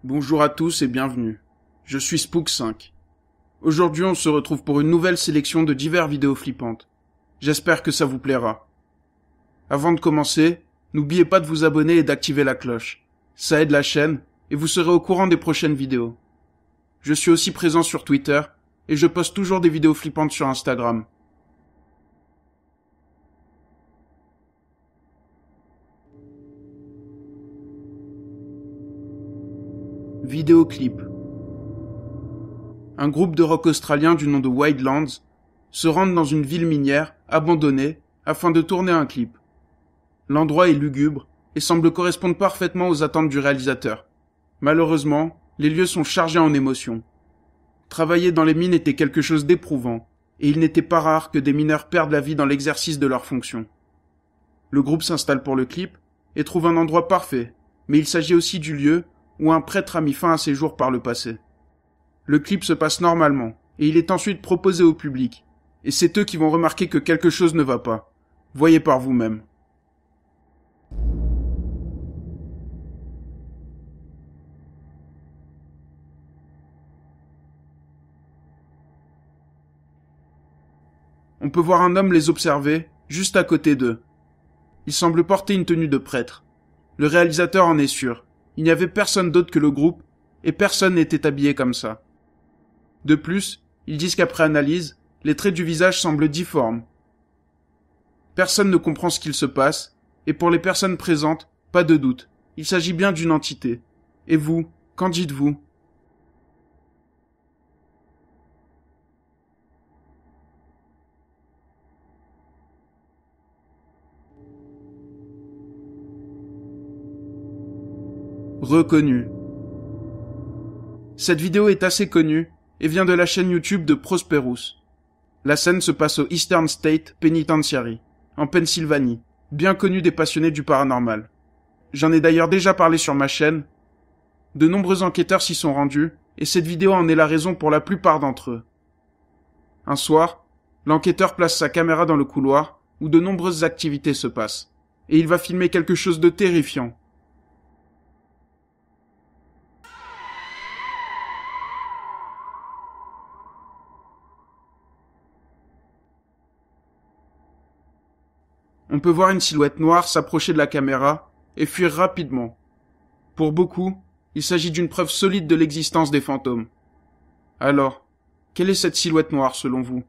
Bonjour à tous et bienvenue. Je suis Spook5. Aujourd'hui, on se retrouve pour une nouvelle sélection de divers vidéos flippantes. J'espère que ça vous plaira. Avant de commencer, n'oubliez pas de vous abonner et d'activer la cloche. Ça aide la chaîne et vous serez au courant des prochaines vidéos. Je suis aussi présent sur Twitter et je poste toujours des vidéos flippantes sur Instagram. Vidéoclip. Un groupe de rock australien du nom de Wildlands se rendent dans une ville minière abandonnée afin de tourner un clip. L'endroit est lugubre et semble correspondre parfaitement aux attentes du réalisateur. Malheureusement, les lieux sont chargés en émotions. Travailler dans les mines était quelque chose d'éprouvant, et il n'était pas rare que des mineurs perdent la vie dans l'exercice de leurs fonctions. Le groupe s'installe pour le clip et trouve un endroit parfait, mais il s'agit aussi du lieu où un prêtre a mis fin à ses jours par le passé. Le clip se passe normalement, et il est ensuite proposé au public, et c'est eux qui vont remarquer que quelque chose ne va pas. Voyez par vous-même. On peut voir un homme les observer, juste à côté d'eux. Il semble porter une tenue de prêtre. Le réalisateur en est sûr. Il n'y avait personne d'autre que le groupe, et personne n'était habillé comme ça. De plus, ils disent qu'après analyse, les traits du visage semblent difformes. Personne ne comprend ce qu'il se passe, et pour les personnes présentes, pas de doute, il s'agit bien d'une entité. Et vous, qu'en dites-vous ? Reconnu. Cette vidéo est assez connue et vient de la chaîne YouTube de Prosperous. La scène se passe au Eastern State Penitentiary, en Pennsylvanie, bien connu des passionnés du paranormal. J'en ai d'ailleurs déjà parlé sur ma chaîne. De nombreux enquêteurs s'y sont rendus, et cette vidéo en est la raison pour la plupart d'entre eux. Un soir, l'enquêteur place sa caméra dans le couloir où de nombreuses activités se passent, et il va filmer quelque chose de terrifiant. On peut voir une silhouette noire s'approcher de la caméra et fuir rapidement. Pour beaucoup, il s'agit d'une preuve solide de l'existence des fantômes. Alors, quelle est cette silhouette noire selon vous ?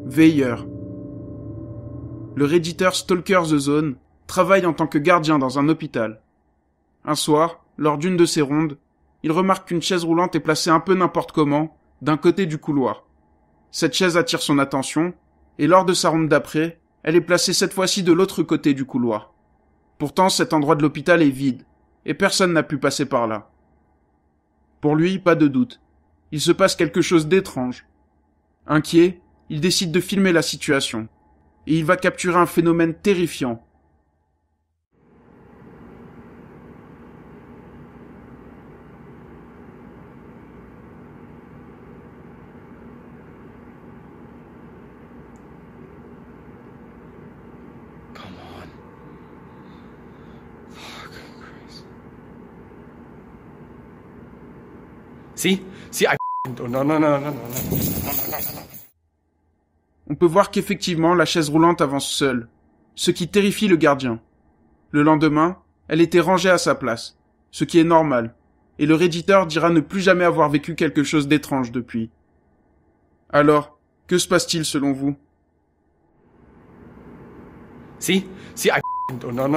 Veilleur. Le redditeur Stalker The Zone travaille en tant que gardien dans un hôpital. Un soir, lors d'une de ses rondes, il remarque qu'une chaise roulante est placée un peu n'importe comment, d'un côté du couloir. Cette chaise attire son attention, et lors de sa ronde d'après, elle est placée cette fois-ci de l'autre côté du couloir. Pourtant, cet endroit de l'hôpital est vide, et personne n'a pu passer par là. Pour lui, pas de doute. Il se passe quelque chose d'étrange. Inquiet, il décide de filmer la situation, et il va capturer un phénomène terrifiant. See, I no. On peut voir qu'effectivement la chaise roulante avance seule, ce qui terrifie le gardien. Le lendemain, elle était rangée à sa place, ce qui est normal, et le redditeur dira ne plus jamais avoir vécu quelque chose d'étrange depuis. Alors, que se passe-t-il selon vous ? See, I no.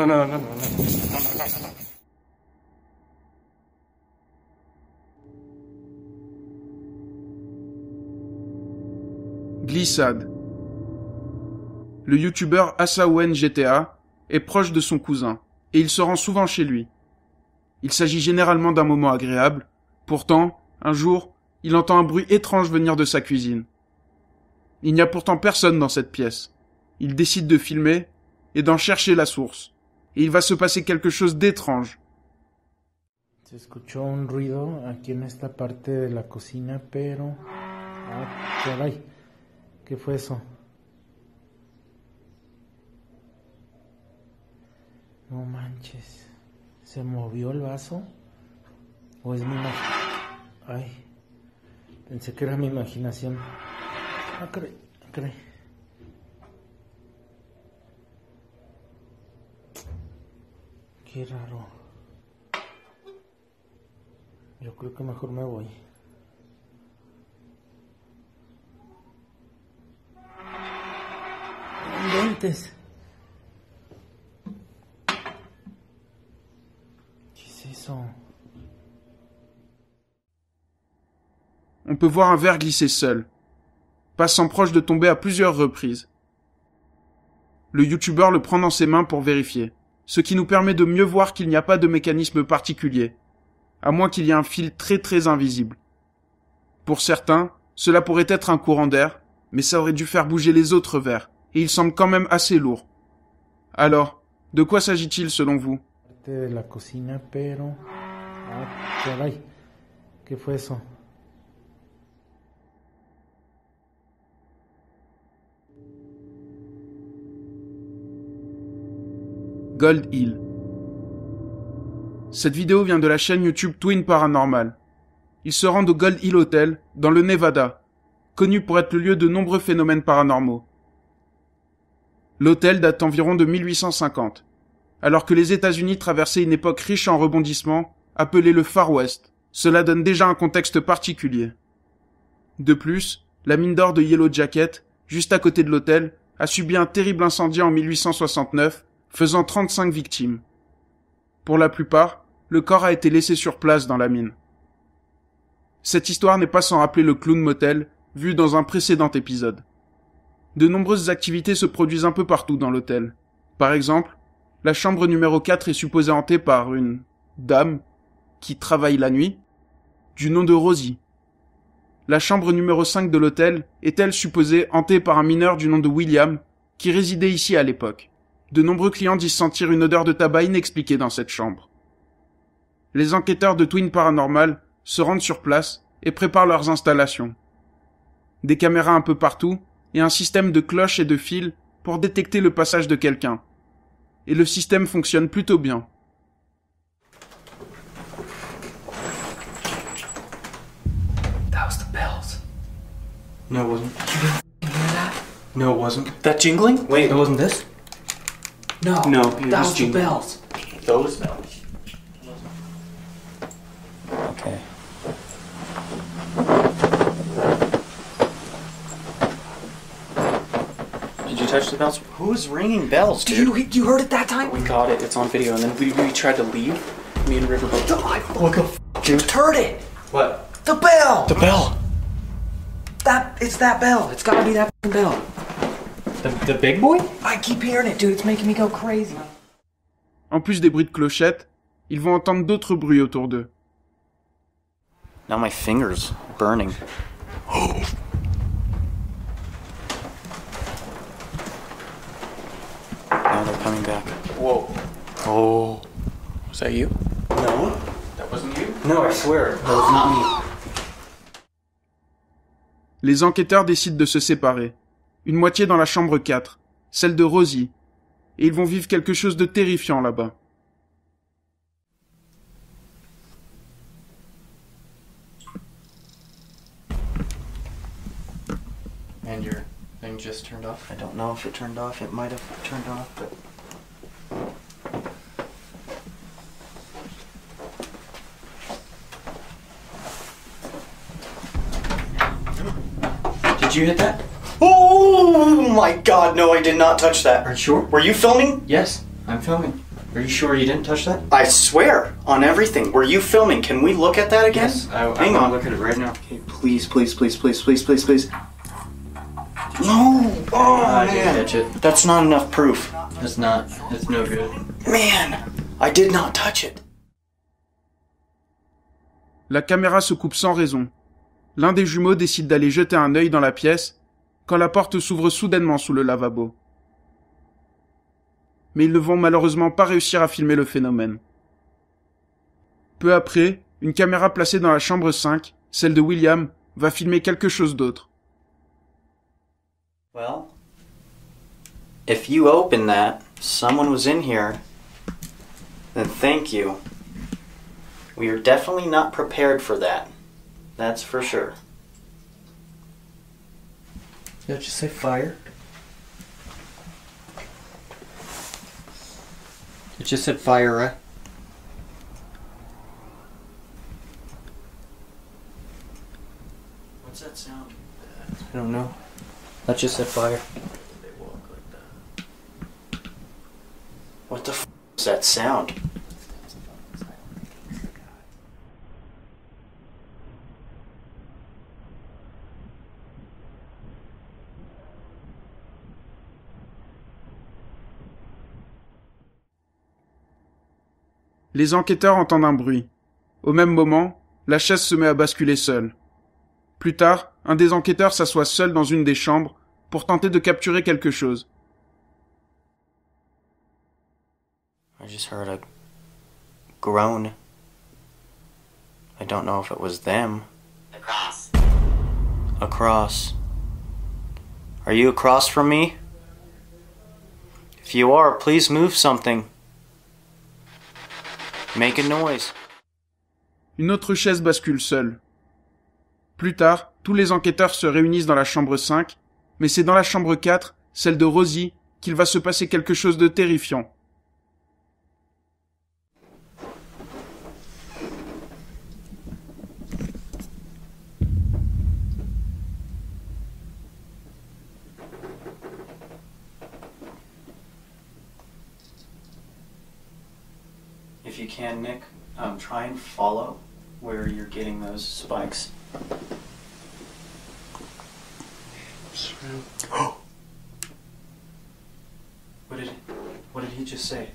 Glissade. Le youtubeur Asawen GTA est proche de son cousin, et il se rend souvent chez lui. Il s'agit généralement d'un moment agréable, pourtant, un jour, il entend un bruit étrange venir de sa cuisine. Il n'y a pourtant personne dans cette pièce. Il décide de filmer et d'en chercher la source, et il va se passer quelque chose d'étrange. Se escuchó un ruido aquí en esta parte de la cocina, pero... ¡Ah, caray! ¿Qué fue eso? No manches. ¿Se movió el vaso? ¿O es mi imaginación? Ay, pensé que era mi imaginación. Ah, caray, caray. Qué raro. Yo creo que mejor me voy. No inventes. ¿Qué es eso? On peut voir un verre glisser seul, passant proche de tomber à plusieurs reprises. Le youtubeur le prend dans ses mains pour vérifier, ce qui nous permet de mieux voir qu'il n'y a pas de mécanisme particulier, à moins qu'il y ait un fil très invisible. Pour certains, cela pourrait être un courant d'air, mais ça aurait dû faire bouger les autres verres, et il semble quand même assez lourd. Alors, de quoi s'agit-il selon vous? De la cocina, pero... Ah, caray. ¿Qué fue eso? Gold Hill. Cette vidéo vient de la chaîne YouTube Twin Paranormal. Ils se rendent au Gold Hill Hotel, dans le Nevada, connu pour être le lieu de nombreux phénomènes paranormaux. L'hôtel date environ de 1850, alors que les États-Unis traversaient une époque riche en rebondissements, appelée le Far West. Cela donne déjà un contexte particulier. De plus, la mine d'or de Yellow Jacket, juste à côté de l'hôtel, a subi un terrible incendie en 1869, faisant 35 victimes. Pour la plupart, le corps a été laissé sur place dans la mine. Cette histoire n'est pas sans rappeler le Clown Motel, vu dans un précédent épisode. De nombreuses activités se produisent un peu partout dans l'hôtel. Par exemple, la chambre numéro 4 est supposée hantée par une dame qui travaille la nuit, du nom de Rosie. La chambre numéro 5 de l'hôtel est elle supposée hantée par un mineur du nom de William, qui résidait ici à l'époque. De nombreux clients disent sentir une odeur de tabac inexpliquée dans cette chambre. Les enquêteurs de Twin Paranormal se rendent sur place et préparent leurs installations. Des caméras un peu partout et un système de cloches et de fils pour détecter le passage de quelqu'un. Et le système fonctionne plutôt bien. That was the bells. No, it wasn't. You hear that? No, it wasn't. That jingling? Wait, it wasn't this? No. No, it That was was the jingling. bells. Those bells. Okay. Did you touch the bells? Who's ringing bells, Do dude? you heard it that time? We got it. It's on video. And then we tried to leave. Me and River both. What the f***, dude? Heard it! What? The bell! The bell. It's that bell. It's gotta be that f***ing bell. The big boy? I keep hearing it, dude. It's making me go crazy. En plus des bruits de clochettes, ils vont entendre d'autres bruits autour d'eux. Now my finger's burning. Now they're coming back. Whoa. Oh. Was that you? No. That wasn't you? No, I swear. That was not me. Les enquêteurs décident de se séparer. Une moitié dans la chambre 4, celle de Rosie. Et ils vont vivre quelque chose de terrifiant là-bas. And your thing just turned off? I don't know if it turned off. It might have turned off, but... Did you hit that? Oh my god, no, I did not touch that. Are you sure? Were you filming? Yes, I'm filming. Are you sure you didn't touch that? I swear, on everything. Were you filming? Can we look at that again? Yes, Hang on. look at it right now. Okay, please, please, please, please, please, please, please. No! Oh, I didn't man. touch it. That's not enough proof. It's not. It's no good. Man, I did not touch it. La caméra se coupe sans raison. L'un des jumeaux décide d'aller jeter un œil dans la pièce quand la porte s'ouvre soudainement sous le lavabo. Mais ils ne vont malheureusement pas réussir à filmer le phénomène. Peu après, une caméra placée dans la chambre 5, celle de William, va filmer quelque chose d'autre. Well, if you opened that, someone was in here, then thank you. We are definitely not prepared for that. That's for sure. Did I just say fire? It just said fire, right? What's that sound? I don't know. That just said fire. They walk like that. What the f is that sound? Les enquêteurs entendent un bruit. Au même moment, la chaise se met à basculer seule. Plus tard, un des enquêteurs s'assoit seul dans une des chambres pour tenter de capturer quelque chose. I just heard a groan. I don't know if it was them. Across. Across. Are you across from me? If you are, please move something. Make a noise. Une autre chaise bascule seule. Plus tard, tous les enquêteurs se réunissent dans la chambre 5, mais c'est dans la chambre 4, celle de Rosie, qu'il va se passer quelque chose de terrifiant. If you can, Nick, try and follow where you're getting those spikes. What did he just say?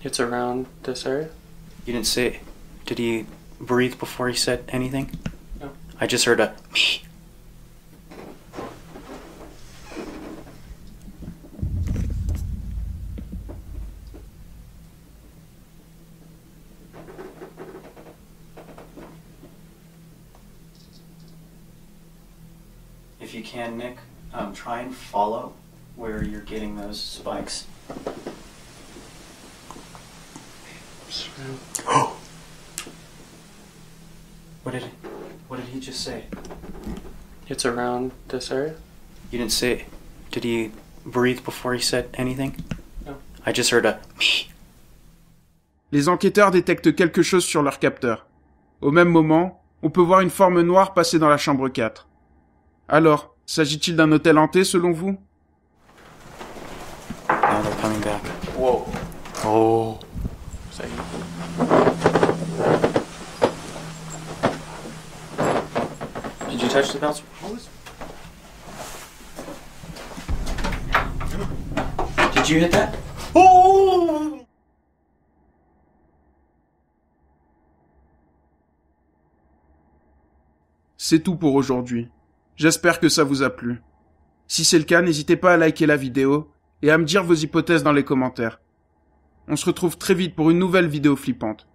It's around this area? You didn't say. Did he breathe before he said anything? No. I just heard a me. If you can, Nick, try and follow where you're getting those spikes. What did he just say? It's around this area? You didn't say. Did he breathe before he said anything? No. I just heard a me. Les enquêteurs détectent quelque chose sur leur capteur. Au même moment, on peut voir une forme noire passer dans la chambre 4. Alors, s'agit-il d'un hôtel hanté selon vous? Now they're coming back. Whoa. Oh. Is that you? Did you touch the bouncer? Did you hit that? Oh! C'est tout pour aujourd'hui. J'espère que ça vous a plu. Si c'est le cas, n'hésitez pas à liker la vidéo et à me dire vos hypothèses dans les commentaires. On se retrouve très vite pour une nouvelle vidéo flippante.